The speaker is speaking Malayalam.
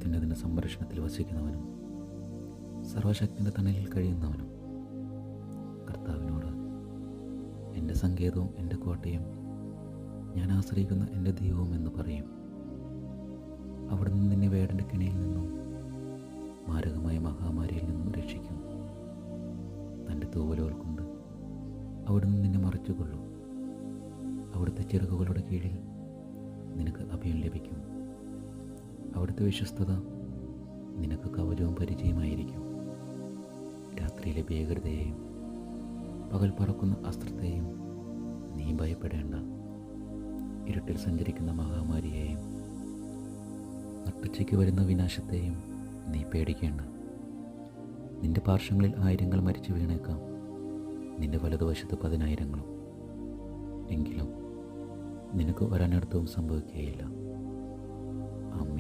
അത്യുന്നതിൻ്റെ സംരക്ഷണത്തിൽ വസിക്കുന്നവനും സർവശക്തിൻ്റെ തണലിൽ കഴിയുന്നവനും കർത്താവിനോട്, എൻ്റെ സങ്കേതവും എൻ്റെ കോട്ടയും, ഞാൻ ആശ്രയിക്കുന്ന എൻ്റെ ദൈവവും എന്ന് പറയും. അവിടുന്ന് നിന്നെ വേടൻ്റെ കെണിയിൽ നിന്നും മാരകമായ മഹാമാരിയിൽ നിന്നും രക്ഷിക്കും. തൻ്റെ തൂവലുകൾ കൊണ്ട് അവിടുന്ന് നിന്നെ മറച്ചുകൊള്ളും. അവിടുത്തെ ചിറകുകളുടെ കീഴിൽ നിനക്ക് അഭയം ലഭിക്കും. അവിടുത്തെ വിശ്വസ്തത നിനക്ക് കവചവും പരിചയമായിരിക്കും. രാത്രിയിലെ ഭീകരതയെയും പകൽ പറക്കുന്ന അസ്ത്രത്തെയും നീ ഭയപ്പെടേണ്ട. ഇരുട്ടിൽ സഞ്ചരിക്കുന്ന മഹാമാരിയെയും നട്ടുച്ചയ്ക്ക് വരുന്ന വിനാശത്തെയും നീ പേടിക്കേണ്ട. നിന്റെ പാർശ്വങ്ങളിൽ 1000 മരിച്ചു വീണേക്കാം, നിന്റെ വലതുവശത്ത് 10,000. എങ്കിലും നിനക്ക് ഒരനർത്ഥവും സംഭവിക്കുകയില്ല.